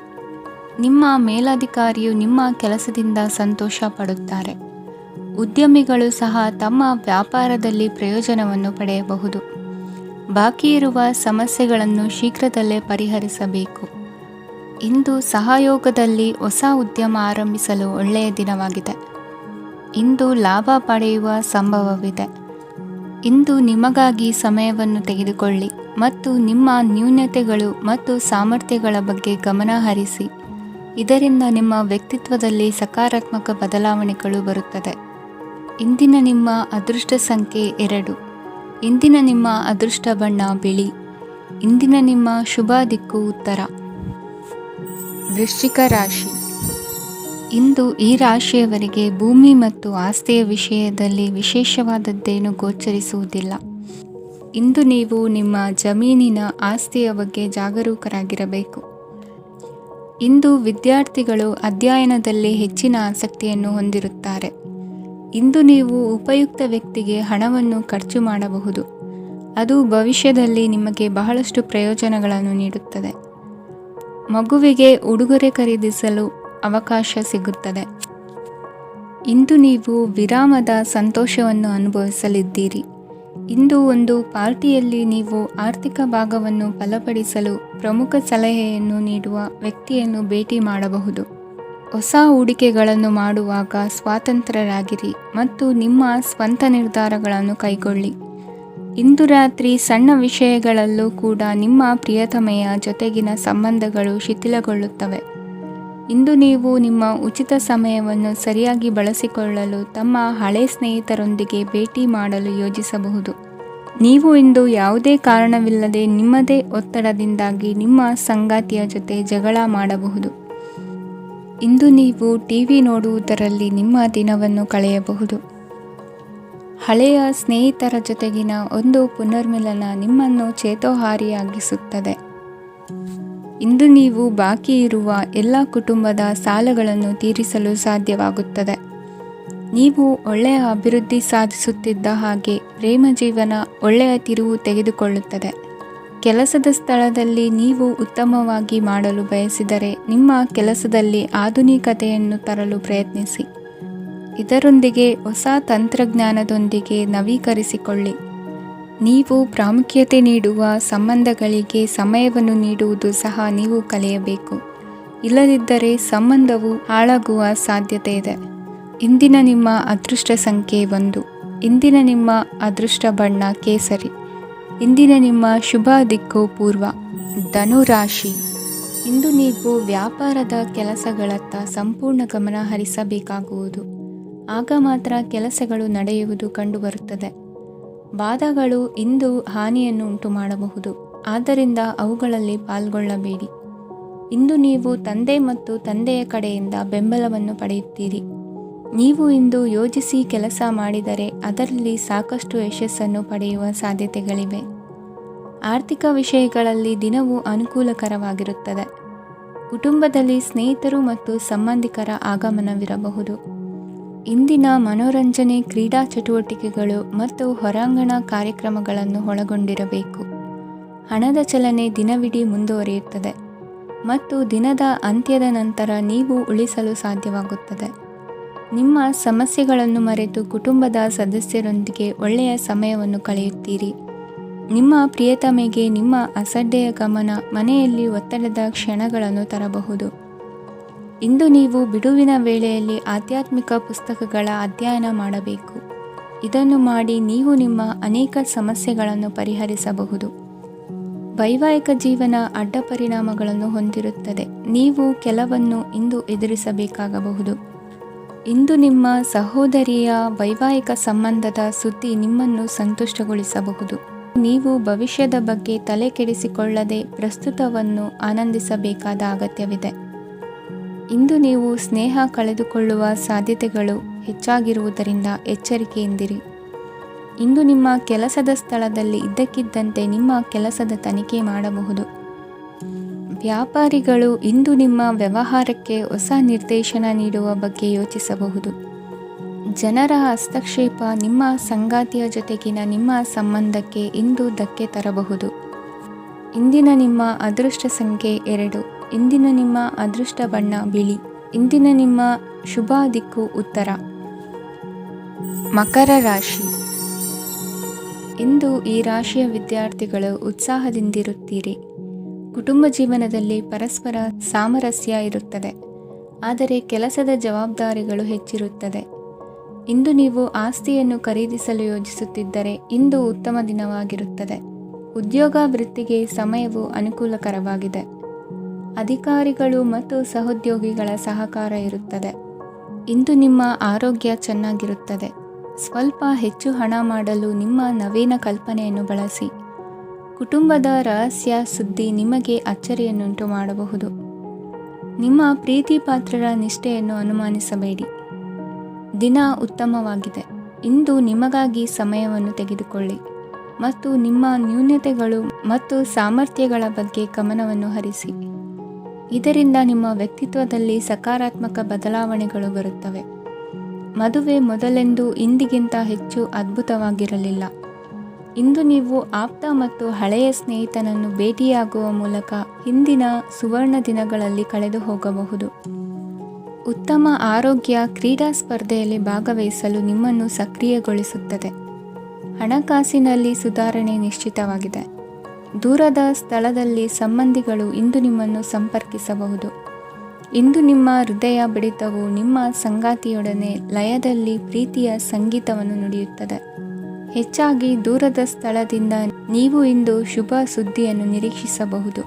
ನಿಮ್ಮ ಮೇಲಧಿಕಾರಿಯು ನಿಮ್ಮ ಕೆಲಸದಿಂದ ಸಂತೋಷ ಪಡುತ್ತಾರೆ. ಉದ್ಯಮಿಗಳು ಸಹ ತಮ್ಮ ವ್ಯಾಪಾರದಲ್ಲಿ ಪ್ರಯೋಜನವನ್ನು ಪಡೆಯಬಹುದು. ಬಾಕಿ ಇರುವ ಸಮಸ್ಯೆಗಳನ್ನು ಶೀಘ್ರದಲ್ಲೇ ಪರಿಹರಿಸಬೇಕು. ಇಂದು ಸಹಯೋಗದಲ್ಲಿ ಹೊಸ ಉದ್ಯಮ ಆರಂಭಿಸಲು ಒಳ್ಳೆಯ ದಿನವಾಗಿದೆ. ಇಂದು ಲಾಭ ಪಡೆಯುವ ಸಂಭವವಿದೆ. ಇಂದು ನಿಮಗಾಗಿ ಸಮಯವನ್ನು ತೆಗೆದುಕೊಳ್ಳಿ ಮತ್ತು ನಿಮ್ಮ ನ್ಯೂನತೆಗಳು ಮತ್ತು ಸಾಮರ್ಥ್ಯಗಳ ಬಗ್ಗೆ ಗಮನ ಹರಿಸಿ. ಇದರಿಂದ ನಿಮ್ಮ ವ್ಯಕ್ತಿತ್ವದಲ್ಲಿ ಸಕಾರಾತ್ಮಕ ಬದಲಾವಣೆಗಳು ಬರುತ್ತದೆ. ಇಂದಿನ ನಿಮ್ಮ ಅದೃಷ್ಟ ಸಂಖ್ಯೆ 2. ಇಂದಿನ ನಿಮ್ಮ ಅದೃಷ್ಟ ಬಣ್ಣ ಬಿಳಿ. ಇಂದಿನ ನಿಮ್ಮ ಶುಭ ದಿಕ್ಕು ಉತ್ತರ. ವೃಶ್ಚಿಕ ರಾಶಿ. ಇಂದು ಈ ರಾಶಿಯವರಿಗೆ ಭೂಮಿ ಮತ್ತು ಆಸ್ತಿಯ ವಿಷಯದಲ್ಲಿ ವಿಶೇಷವಾದದ್ದೇನು ಗೋಚರಿಸುವುದಿಲ್ಲ. ಇಂದು ನೀವು ನಿಮ್ಮ ಜಮೀನಿನ ಆಸ್ತಿಯ ಬಗ್ಗೆ ಜಾಗರೂಕರಾಗಿರಬೇಕು. ಇಂದು ವಿದ್ಯಾರ್ಥಿಗಳು ಅಧ್ಯಯನದಲ್ಲಿ ಹೆಚ್ಚಿನ ಆಸಕ್ತಿಯನ್ನು ಹೊಂದಿರುತ್ತಾರೆ. ಇಂದು ನೀವು ಉಪಯುಕ್ತ ವ್ಯಕ್ತಿಗೆ ಹಣವನ್ನು ಖರ್ಚು ಮಾಡಬಹುದು. ಅದು ಭವಿಷ್ಯದಲ್ಲಿ ನಿಮಗೆ ಬಹಳಷ್ಟು ಪ್ರಯೋಜನಗಳನ್ನು ನೀಡುತ್ತದೆ. ಮಗುವಿಗೆ ಉಡುಗೊರೆ ಖರೀದಿಸಲು ಅವಕಾಶ ಸಿಗುತ್ತದೆ. ಇಂದು ನೀವು ವಿರಾಮದ ಸಂತೋಷವನ್ನು ಅನುಭವಿಸಲಿದ್ದೀರಿ. ಇಂದು ಒಂದು ಪಾರ್ಟಿಯಲ್ಲಿ ನೀವು ಆರ್ಥಿಕ ಭಾಗವನ್ನು ಬಲಪಡಿಸಲು ಪ್ರಮುಖ ಸಲಹೆಯನ್ನು ನೀಡುವ ವ್ಯಕ್ತಿಯನ್ನು ಭೇಟಿ ಮಾಡಬಹುದು. ಹೊಸ ಹೂಡಿಕೆಗಳನ್ನು ಮಾಡುವಾಗ ಸ್ವತಂತ್ರರಾಗಿರಿ ಮತ್ತು ನಿಮ್ಮ ಸ್ವಂತ ನಿರ್ಧಾರಗಳನ್ನು ಕೈಗೊಳ್ಳಿ. ಇಂದು ರಾತ್ರಿ ಸಣ್ಣ ವಿಷಯಗಳಲ್ಲೂ ಕೂಡ ನಿಮ್ಮ ಪ್ರಿಯತಮೆಯ ಜೊತೆಗಿನ ಸಂಬಂಧಗಳು ಶಿಥಿಲಗೊಳ್ಳುತ್ತವೆ. ಇಂದು ನೀವು ನಿಮ್ಮ ಉಚಿತ ಸಮಯವನ್ನು ಸರಿಯಾಗಿ ಬಳಸಿಕೊಳ್ಳಲು ತಮ್ಮ ಹಳೆ ಸ್ನೇಹಿತರೊಂದಿಗೆ ಭೇಟಿ ಮಾಡಲು ಯೋಜಿಸಬಹುದು. ನೀವು ಇಂದು ಯಾವುದೇ ಕಾರಣವಿಲ್ಲದೆ ನಿಮ್ಮದೇ ಒತ್ತಡದಿಂದಾಗಿ ನಿಮ್ಮ ಸಂಗಾತಿಯ ಜೊತೆ ಜಗಳ ಮಾಡಬಹುದು. ಇಂದು ನೀವು ಟಿವಿ ನೋಡುವುದರಲ್ಲಿ ನಿಮ್ಮ ದಿನವನ್ನು ಕಳೆಯಬಹುದು. ಹಳೆಯ ಸ್ನೇಹಿತರ ಜೊತೆಗಿನ ಒಂದು ಪುನರ್ಮಿಲನ ನಿಮ್ಮನ್ನು ಚೇತೋಹಾರಿಯಾಗಿಸುತ್ತದೆ. ಇಂದು ನೀವು ಬಾಕಿ ಇರುವ ಎಲ್ಲ ಕುಟುಂಬದ ಸಾಲಗಳನ್ನು ತೀರಿಸಲು ಸಾಧ್ಯವಾಗುತ್ತದೆ. ನೀವು ಒಳ್ಳೆಯ ಅಭಿವೃದ್ಧಿ ಸಾಧಿಸುತ್ತಿದ್ದ ಹಾಗೆ ಪ್ರೇಮ ಜೀವನ ಒಳ್ಳೆಯ ತಿರುವು ತೆಗೆದುಕೊಳ್ಳುತ್ತದೆ. ಕೆಲಸದ ಸ್ಥಳದಲ್ಲಿ ನೀವು ಉತ್ತಮವಾಗಿ ಮಾಡಲು ಬಯಸಿದರೆ ನಿಮ್ಮ ಕೆಲಸದಲ್ಲಿ ಆಧುನಿಕತೆಯನ್ನು ತರಲು ಪ್ರಯತ್ನಿಸಿ. ಇದರೊಂದಿಗೆ ಹೊಸ ತಂತ್ರಜ್ಞಾನದೊಂದಿಗೆ ನವೀಕರಿಸಿಕೊಳ್ಳಿ. ನೀವು ಪ್ರಾಮುಖ್ಯತೆ ನೀಡುವ ಸಂಬಂಧಗಳಿಗೆ ಸಮಯವನ್ನು ನೀಡುವುದು ಸಹ ನೀವು ಕಲಿಯಬೇಕು. ಇಲ್ಲದಿದ್ದರೆ ಸಂಬಂಧವು ಹಾಳಾಗುವ ಸಾಧ್ಯತೆ ಇದೆ. ಇಂದಿನ ನಿಮ್ಮ ಅದೃಷ್ಟ ಸಂಖ್ಯೆ 1. ಇಂದಿನ ನಿಮ್ಮ ಅದೃಷ್ಟ ಬಣ್ಣ ಕೇಸರಿ. ಇಂದಿನ ನಿಮ್ಮ ಶುಭ ದಿಕ್ಕು ಪೂರ್ವ. ಧನುರಾಶಿ. ಇಂದು ನೀವು ವ್ಯಾಪಾರದ ಕೆಲಸಗಳತ್ತ ಸಂಪೂರ್ಣ ಗಮನ ಹರಿಸಬೇಕಾಗುವುದು. ಆಗ ಮಾತ್ರ ಕೆಲಸಗಳು ನಡೆಯುವುದು ಕಂಡುಬರುತ್ತದೆ. ವಾದಗಳು ಇಂದು ಹಾನಿಯನ್ನು ಉಂಟು ಮಾಡಬಹುದು, ಆದ್ದರಿಂದ ಅವುಗಳಲ್ಲಿ ಪಾಲ್ಗೊಳ್ಳಬೇಡಿ. ಇಂದು ನೀವು ತಂದೆ ಮತ್ತು ತಂದೆಯ ಕಡೆಯಿಂದ ಬೆಂಬಲವನ್ನು ಪಡೆಯುತ್ತೀರಿ. ನೀವು ಇಂದು ಯೋಜಿಸಿ ಕೆಲಸ ಮಾಡಿದರೆ ಅದರಲ್ಲಿ ಸಾಕಷ್ಟು ಯಶಸ್ಸನ್ನು ಪಡೆಯುವ ಸಾಧ್ಯತೆಗಳಿವೆ. ಆರ್ಥಿಕ ವಿಷಯಗಳಲ್ಲಿ ದಿನವು ಅನುಕೂಲಕರವಾಗಿರುತ್ತದೆ. ಕುಟುಂಬದಲ್ಲಿ ಸ್ನೇಹಿತರು ಮತ್ತು ಸಂಬಂಧಿಕರ ಆಗಮನವಿರಬಹುದು. ಇಂದಿನ ಮನೋರಂಜನೆ ಕ್ರೀಡಾ ಚಟುವಟಿಕೆಗಳು ಮತ್ತು ಹೊರಾಂಗಣ ಕಾರ್ಯಕ್ರಮಗಳನ್ನು ಒಳಗೊಂಡಿರಬೇಕು. ಹಣದ ಚಲನೆ ದಿನವಿಡೀ ಮುಂದುವರಿಯುತ್ತದೆ ಮತ್ತು ದಿನದ ಅಂತ್ಯದ ನಂತರ ನೀವು ಉಳಿಸಲು ಸಾಧ್ಯವಾಗುತ್ತದೆ. ನಿಮ್ಮ ಸಮಸ್ಯೆಗಳನ್ನು ಮರೆತು ಕುಟುಂಬದ ಸದಸ್ಯರೊಂದಿಗೆ ಒಳ್ಳೆಯ ಸಮಯವನ್ನು ಕಳೆಯುತ್ತೀರಿ. ನಿಮ್ಮ ಪ್ರಿಯತಮೆಗೆ ನಿಮ್ಮ ಅಸಡ್ಡೆಯ ಗಮನ ಮನೆಯಲ್ಲಿ ಒತ್ತಡದ ಕ್ಷಣಗಳನ್ನು ತರಬಹುದು. ಇಂದು ನೀವು ಬಿಡುವಿನ ವೇಳೆಯಲ್ಲಿ ಆಧ್ಯಾತ್ಮಿಕ ಪುಸ್ತಕಗಳ ಅಧ್ಯಯನ ಮಾಡಬೇಕು. ಇದನ್ನು ಮಾಡಿ ನೀವು ನಿಮ್ಮ ಅನೇಕ ಸಮಸ್ಯೆಗಳನ್ನು ಪರಿಹರಿಸಬಹುದು. ವೈವಾಹಿಕ ಜೀವನ ಅಡ್ಡ ಪರಿಣಾಮಗಳನ್ನು ಹೊಂದಿರುತ್ತದೆ. ನೀವು ಕೆಲವನ್ನು ಇಂದು ಎದುರಿಸಬೇಕಾಗಬಹುದು. ಇಂದು ನಿಮ್ಮ ಸಹೋದರಿಯ ವೈವಾಹಿಕ ಸಂಬಂಧದ ಸುದ್ದಿ ನಿಮ್ಮನ್ನು ಸಂತುಷ್ಟಗೊಳಿಸಬಹುದು. ನೀವು ಭವಿಷ್ಯದ ಬಗ್ಗೆ ತಲೆ ಕೆಡಿಸಿಕೊಳ್ಳದೆ ಪ್ರಸ್ತುತವನ್ನು ಆನಂದಿಸಬೇಕಾದ ಅಗತ್ಯವಿದೆ. ಇಂದು ನೀವು ಸ್ನೇಹ ಕಳೆದುಕೊಳ್ಳುವ ಸಾಧ್ಯತೆಗಳು ಹೆಚ್ಚಾಗಿರುವುದರಿಂದ ಎಚ್ಚರಿಕೆಯಿಂದಿರಿ. ಇಂದು ನಿಮ್ಮ ಕೆಲಸದ ಸ್ಥಳದಲ್ಲಿ ಇದ್ದಕ್ಕಿದ್ದಂತೆ ನಿಮ್ಮ ಕೆಲಸದ ತನಿಖೆ ಮಾಡಬಹುದು. ವ್ಯಾಪಾರಿಗಳು ಇಂದು ನಿಮ್ಮ ವ್ಯವಹಾರಕ್ಕೆ ಹೊಸ ನಿರ್ದೇಶನ ನೀಡುವ ಬಗ್ಗೆ ಯೋಚಿಸಬಹುದು. ಜನರ ಹಸ್ತಕ್ಷೇಪ ನಿಮ್ಮ ಸಂಗಾತಿಯ ಜೊತೆಗಿನ ನಿಮ್ಮ ಸಂಬಂಧಕ್ಕೆ ಇಂದು ಧಕ್ಕೆ ತರಬಹುದು. ಇಂದಿನ ನಿಮ್ಮ ಅದೃಷ್ಟ ಸಂಖ್ಯೆ 2. ಇಂದಿನ ನಿಮ್ಮ ಅದೃಷ್ಟ ಬಣ್ಣ ಬಿಳಿ. ಇಂದಿನ ನಿಮ್ಮ ಶುಭ ದಿಕ್ಕು ಉತ್ತರ. ಮಕರ ರಾಶಿ. ಇಂದು ಈ ರಾಶಿಯ ವಿದ್ಯಾರ್ಥಿಗಳು ಉತ್ಸಾಹದಿಂದಿರುತ್ತೀರಿ. ಕುಟುಂಬ ಜೀವನದಲ್ಲಿ ಪರಸ್ಪರ ಸಾಮರಸ್ಯ ಇರುತ್ತದೆ, ಆದರೆ ಕೆಲಸದ ಜವಾಬ್ದಾರಿಗಳು ಹೆಚ್ಚಿರುತ್ತದೆ. ಇಂದು ನೀವು ಆಸ್ತಿಯನ್ನು ಖರೀದಿಸಲು ಯೋಜಿಸುತ್ತಿದ್ದರೆ ಇಂದು ಉತ್ತಮ ದಿನವಾಗಿರುತ್ತದೆ. ಉದ್ಯೋಗ ವೃತ್ತಿಗೆ ಸಮಯವು ಅನುಕೂಲಕರವಾಗಿದೆ. ಅಧಿಕಾರಿಗಳು ಮತ್ತು ಸಹೋದ್ಯೋಗಿಗಳ ಸಹಕಾರ ಇರುತ್ತದೆ. ಇಂದು ನಿಮ್ಮ ಆರೋಗ್ಯ ಚೆನ್ನಾಗಿರುತ್ತದೆ. ಸ್ವಲ್ಪ ಹೆಚ್ಚು ಹಣ ಮಾಡಲು ನಿಮ್ಮ ನವೀನ ಕಲ್ಪನೆಯನ್ನು ಬಳಸಿ. ಕುಟುಂಬದ ರಹಸ್ಯ ಸುದ್ದಿ ನಿಮಗೆ ಅಚ್ಚರಿಯನ್ನುಂಟು ಮಾಡಬಹುದು. ನಿಮ್ಮ ಪ್ರೀತಿ ಪಾತ್ರರ ನಿಷ್ಠೆಯನ್ನು ಅನುಮಾನಿಸಬೇಡಿ. ದಿನ ಉತ್ತಮವಾಗಿದೆ. ಇಂದು ನಿಮಗಾಗಿ ಸಮಯವನ್ನು ತೆಗೆದುಕೊಳ್ಳಿ ಮತ್ತು ನಿಮ್ಮ ನ್ಯೂನತೆಗಳು ಮತ್ತು ಸಾಮರ್ಥ್ಯಗಳ ಬಗ್ಗೆ ಗಮನವನ್ನು ಹರಿಸಿ. ಇದರಿಂದ ನಿಮ್ಮ ವ್ಯಕ್ತಿತ್ವದಲ್ಲಿ ಸಕಾರಾತ್ಮಕ ಬದಲಾವಣೆಗಳು ಬರುತ್ತವೆ. ಮದುವೆ ಮೊದಲೆಂದು ಇಂದಿಗಿಂತ ಹೆಚ್ಚು ಅದ್ಭುತವಾಗಿರಲಿಲ್ಲ. ಇಂದು ನೀವು ಆಪ್ತ ಮತ್ತು ಹಳೆಯ ಸ್ನೇಹಿತನನ್ನು ಭೇಟಿಯಾಗುವ ಮೂಲಕ ಹಿಂದಿನ ಸುವರ್ಣ ದಿನಗಳಲ್ಲಿ ಕಳೆದು ಹೋಗಬಹುದು. ಉತ್ತಮ ಆರೋಗ್ಯ ಕ್ರೀಡಾ ಸ್ಪರ್ಧೆಯಲ್ಲಿ ಭಾಗವಹಿಸಲು ನಿಮ್ಮನ್ನು ಸಕ್ರಿಯಗೊಳಿಸುತ್ತದೆ. ಹಣಕಾಸಿನಲ್ಲಿ ಸುಧಾರಣೆ ನಿಶ್ಚಿತವಾಗಿದೆ. ದೂರದ ಸ್ಥಳದಲ್ಲಿ ಸಂಬಂಧಿಗಳು ಇಂದು ನಿಮ್ಮನ್ನು ಸಂಪರ್ಕಿಸಬಹುದು. ಇಂದು ನಿಮ್ಮ ಹೃದಯ ಬಡಿತವು ನಿಮ್ಮ ಸಂಗಾತಿಯೊಡನೆ ಲಯದಲ್ಲಿ ಪ್ರೀತಿಯ ಸಂಗೀತವನ್ನು ನುಡಿಯುತ್ತದೆ. ಹೆಚ್ಚಾಗಿ ದೂರದ ಸ್ಥಳದಿಂದ ನೀವು ಇಂದು ಶುಭ ಸುದ್ದಿಯನ್ನು ನಿರೀಕ್ಷಿಸಬಹುದು.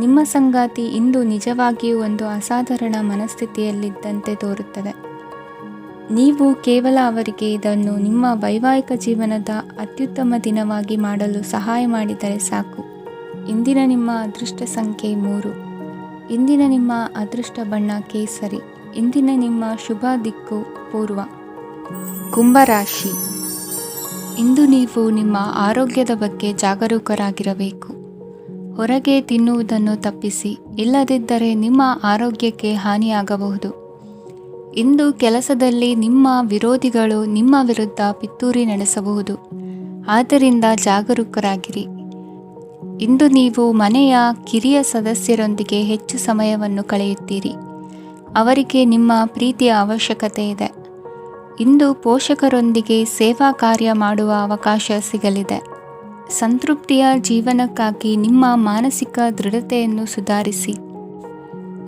ನಿಮ್ಮ ಸಂಗಾತಿ ಇಂದು ನಿಜವಾಗಿಯೂ ಒಂದು ಅಸಾಧಾರಣ ಮನಸ್ಥಿತಿಯಲ್ಲಿದ್ದಂತೆ ತೋರುತ್ತದೆ. ನೀವು ಕೇವಲ ಅವರಿಗೆ ಇದನ್ನು ನಿಮ್ಮ ವೈವಾಹಿಕ ಜೀವನದ ಅತ್ಯುತ್ತಮ ದಿನವಾಗಿ ಮಾಡಲು ಸಹಾಯ ಮಾಡಿದರೆ ಸಾಕು. ಇಂದಿನ ನಿಮ್ಮ ಅದೃಷ್ಟ ಸಂಖ್ಯೆ 3. ಇಂದಿನ ನಿಮ್ಮ ಅದೃಷ್ಟ ಬಣ್ಣ ಕೇಸರಿ. ಇಂದಿನ ನಿಮ್ಮ ಶುಭ ದಿಕ್ಕು ಪೂರ್ವ. ಕುಂಭರಾಶಿ. ಇಂದು ನೀವು ನಿಮ್ಮ ಆರೋಗ್ಯದ ಬಗ್ಗೆ ಜಾಗರೂಕರಾಗಿರಬೇಕು. ಹೊರಗೆ ತಿನ್ನುವುದನ್ನು ತಪ್ಪಿಸಿ, ಇಲ್ಲದಿದ್ದರೆ ನಿಮ್ಮ ಆರೋಗ್ಯಕ್ಕೆ ಹಾನಿಯಾಗಬಹುದು. ಇಂದು ಕೆಲಸದಲ್ಲಿ ನಿಮ್ಮ ವಿರೋಧಿಗಳು ನಿಮ್ಮ ವಿರುದ್ಧ ಪಿತೂರಿ ನಡೆಸಬಹುದು. ಆದ್ದರಿಂದ ಜಾಗರೂಕರಾಗಿರಿ. ಇಂದು ನೀವು ಮನೆಯ ಕಿರಿಯ ಸದಸ್ಯರೊಂದಿಗೆ ಹೆಚ್ಚು ಸಮಯವನ್ನು ಕಳೆಯುತ್ತೀರಿ. ಅವರಿಗೆ ನಿಮ್ಮ ಪ್ರೀತಿಯ ಅವಶ್ಯಕತೆ ಇದೆ. ಇಂದು ಪೋಷಕರೊಂದಿಗೆ ಸೇವಾ ಕಾರ್ಯ ಮಾಡುವ ಅವಕಾಶ ಸಿಗಲಿದೆ. ಸಂತೃಪ್ತಿಯ ಜೀವನಕ್ಕಾಗಿ ನಿಮ್ಮ ಮಾನಸಿಕ ದೃಢತೆಯನ್ನು ಸುಧಾರಿಸಿ.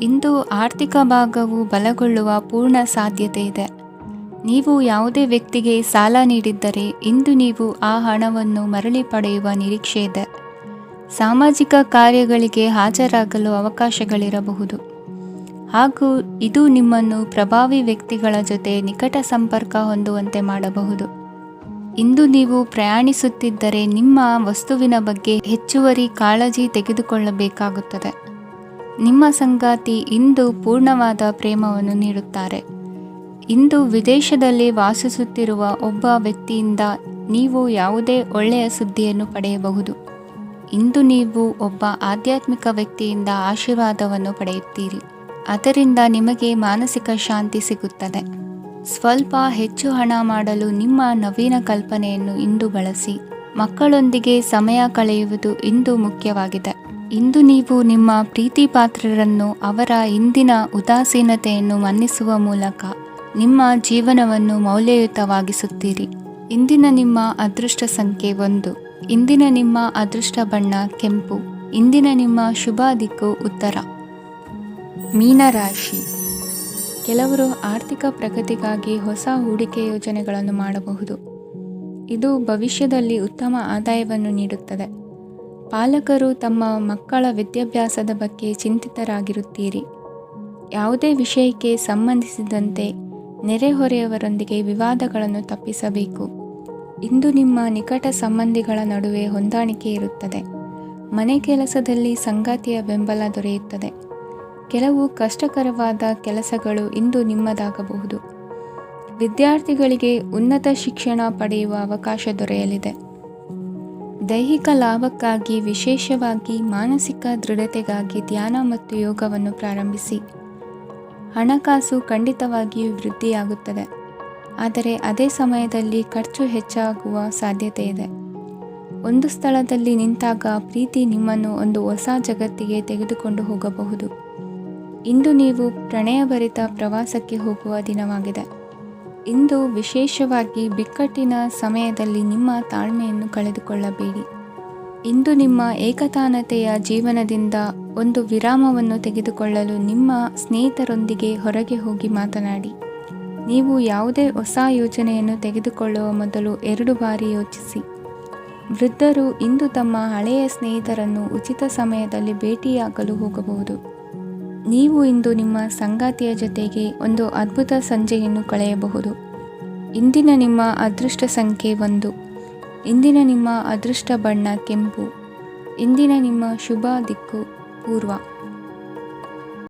ಇಂದು ಆರ್ಥಿಕ ಭಾಗವು ಬಲಗೊಳ್ಳುವ ಪೂರ್ಣ ಸಾಧ್ಯತೆ ಇದೆ. ನೀವು ಯಾವುದೇ ವ್ಯಕ್ತಿಗೆ ಸಾಲ ನೀಡಿದ್ದರೆ ಇಂದು ನೀವು ಆ ಹಣವನ್ನು ಮರಳಿ ಪಡೆಯುವ ನಿರೀಕ್ಷೆ ಇದೆ. ಸಾಮಾಜಿಕ ಕಾರ್ಯಗಳಿಗೆ ಹಾಜರಾಗಲು ಅವಕಾಶಗಳಿರಬಹುದು ಹಾಗೂ ಇದು ನಿಮ್ಮನ್ನು ಪ್ರಭಾವಿ ವ್ಯಕ್ತಿಗಳ ಜೊತೆ ನಿಕಟ ಸಂಪರ್ಕ ಹೊಂದುವಂತೆ ಮಾಡಬಹುದು. ಇಂದು ನೀವು ಪ್ರಯಾಣಿಸುತ್ತಿದ್ದರೆ ನಿಮ್ಮ ವಸ್ತುವಿನ ಬಗ್ಗೆ ಹೆಚ್ಚುವರಿ ಕಾಳಜಿ ತೆಗೆದುಕೊಳ್ಳಬೇಕಾಗುತ್ತದೆ. ನಿಮ್ಮ ಸಂಗಾತಿ ಇಂದು ಪೂರ್ಣವಾದ ಪ್ರೇಮವನ್ನು ನೀಡುತ್ತಾರೆ. ಇಂದು ವಿದೇಶದಲ್ಲಿ ವಾಸಿಸುತ್ತಿರುವ ಒಬ್ಬ ವ್ಯಕ್ತಿಯಿಂದ ನೀವು ಯಾವುದೇ ಒಳ್ಳೆಯ ಸುದ್ದಿಯನ್ನು ಪಡೆಯಬಹುದು. ಇಂದು ನೀವು ಒಬ್ಬ ಆಧ್ಯಾತ್ಮಿಕ ವ್ಯಕ್ತಿಯಿಂದ ಆಶೀರ್ವಾದವನ್ನು ಪಡೆಯುತ್ತೀರಿ. ಅದರಿಂದ ನಿಮಗೆ ಮಾನಸಿಕ ಶಾಂತಿ ಸಿಗುತ್ತದೆ. ಸ್ವಲ್ಪ ಹೆಚ್ಚು ಹಣ ಮಾಡಲು ನಿಮ್ಮ ನವೀನ ಕಲ್ಪನೆಯನ್ನು ಇಂದು ಬಳಸಿ. ಮಕ್ಕಳೊಂದಿಗೆ ಸಮಯ ಕಳೆಯುವುದು ಇಂದು ಮುಖ್ಯವಾಗಿದೆ. ಇಂದು ನೀವು ನಿಮ್ಮ ಪ್ರೀತಿ ಪಾತ್ರರನ್ನು ಅವರ ಇಂದಿನ ಉದಾಸೀನತೆಯನ್ನು ಮನ್ನಿಸುವ ಮೂಲಕ ನಿಮ್ಮ ಜೀವನವನ್ನು ಮೌಲ್ಯಯುತವಾಗಿಸುತ್ತೀರಿ. ಇಂದಿನ ನಿಮ್ಮ ಅದೃಷ್ಟ ಸಂಖ್ಯೆ 1. ಇಂದಿನ ನಿಮ್ಮ ಅದೃಷ್ಟ ಬಣ್ಣ ಕೆಂಪು. ಇಂದಿನ ನಿಮ್ಮ ಶುಭ ದಿಕ್ಕು ಉತ್ತರ. ಮೀನರಾಶಿ. ಕೆಲವರು ಆರ್ಥಿಕ ಪ್ರಗತಿಗಾಗಿ ಹೊಸ ಹೂಡಿಕೆ ಯೋಜನೆಗಳನ್ನು ಮಾಡಬಹುದು. ಇದು ಭವಿಷ್ಯದಲ್ಲಿ ಉತ್ತಮ ಆದಾಯವನ್ನು ನೀಡುತ್ತದೆ. ಪಾಲಕರು ತಮ್ಮ ಮಕ್ಕಳ ವಿದ್ಯಾಭ್ಯಾಸದ ಬಗ್ಗೆ ಚಿಂತಿತರಾಗಿರುತ್ತೀರಿ. ಯಾವುದೇ ವಿಷಯಕ್ಕೆ ಸಂಬಂಧಿಸಿದಂತೆ ನೆರೆಹೊರೆಯವರೊಂದಿಗೆ ವಿವಾದಗಳನ್ನು ತಪ್ಪಿಸಬೇಕು. ಇಂದು ನಿಮ್ಮ ನಿಕಟ ಸಂಬಂಧಿಗಳ ನಡುವೆ ಹೊಂದಾಣಿಕೆ ಇರುತ್ತದೆ. ಮನೆ ಕೆಲಸದಲ್ಲಿ ಸಂಗಾತಿಯ ಬೆಂಬಲ ದೊರೆಯುತ್ತದೆ. ಕೆಲವು ಕಷ್ಟಕರವಾದ ಕೆಲಸಗಳು ಇಂದು ನಿಮ್ಮದಾಗಬಹುದು. ವಿದ್ಯಾರ್ಥಿಗಳಿಗೆ ಉನ್ನತ ಶಿಕ್ಷಣ ಪಡೆಯುವ ಅವಕಾಶ ದೊರೆಯಲಿದೆ. ದೈಹಿಕ ಲಾಭಕ್ಕಾಗಿ, ವಿಶೇಷವಾಗಿ ಮಾನಸಿಕ ದೃಢತೆಗಾಗಿ ಧ್ಯಾನ ಮತ್ತು ಯೋಗವನ್ನು ಪ್ರಾರಂಭಿಸಿ. ಹಣಕಾಸು ಖಂಡಿತವಾಗಿಯೂ ವೃದ್ಧಿಯಾಗುತ್ತದೆ, ಆದರೆ ಅದೇ ಸಮಯದಲ್ಲಿ ಖರ್ಚು ಹೆಚ್ಚಾಗುವ ಸಾಧ್ಯತೆ ಇದೆ. ಒಂದು ಸ್ಥಳದಲ್ಲಿ ನಿಂತಾಗ ಪ್ರೀತಿ ನಿಮ್ಮನ್ನು ಒಂದು ಹೊಸ ಜಗತ್ತಿಗೆ ತೆಗೆದುಕೊಂಡು ಹೋಗಬಹುದು. ಇಂದು ನೀವು ಪ್ರಣಯಭರಿತ ಪ್ರವಾಸಕ್ಕೆ ಹೋಗುವ ದಿನವಾಗಿದೆ. ಇಂದು ವಿಶೇಷವಾಗಿ ಬಿಕ್ಕಟ್ಟಿನ ಸಮಯದಲ್ಲಿ ನಿಮ್ಮ ತಾಳ್ಮೆಯನ್ನು ಕಳೆದುಕೊಳ್ಳಬೇಡಿ. ಇಂದು ನಿಮ್ಮ ಏಕತಾನತೆಯ ಜೀವನದಿಂದ ಒಂದು ವಿರಾಮವನ್ನು ತೆಗೆದುಕೊಳ್ಳಲು ನಿಮ್ಮ ಸ್ನೇಹಿತರೊಂದಿಗೆ ಹೊರಗೆ ಹೋಗಿ ಮಾತನಾಡಿ. ನೀವು ಯಾವುದೇ ಹೊಸ ಯೋಜನೆಯನ್ನು ತೆಗೆದುಕೊಳ್ಳುವ ಮೊದಲು 2 ಬಾರಿ ಯೋಚಿಸಿ. ವೃದ್ಧರು ಇಂದು ತಮ್ಮ ಹಳೆಯ ಸ್ನೇಹಿತರನ್ನು ಉಚಿತ ಸಮಯದಲ್ಲಿ ಭೇಟಿಯಾಗಲು ಹೋಗಬಹುದು. ನೀವು ಇಂದು ನಿಮ್ಮ ಸಂಗಾತಿಯ ಜೊತೆಗೆ ಒಂದು ಅದ್ಭುತ ಸಂಜೆಯನ್ನು ಕಳೆಯಬಹುದು. ಇಂದಿನ ನಿಮ್ಮ ಅದೃಷ್ಟ ಸಂಖ್ಯೆ 1. ಇಂದಿನ ನಿಮ್ಮ ಅದೃಷ್ಟ ಬಣ್ಣ ಕೆಂಪು. ಇಂದಿನ ನಿಮ್ಮ ಶುಭ ದಿಕ್ಕು ಪೂರ್ವ.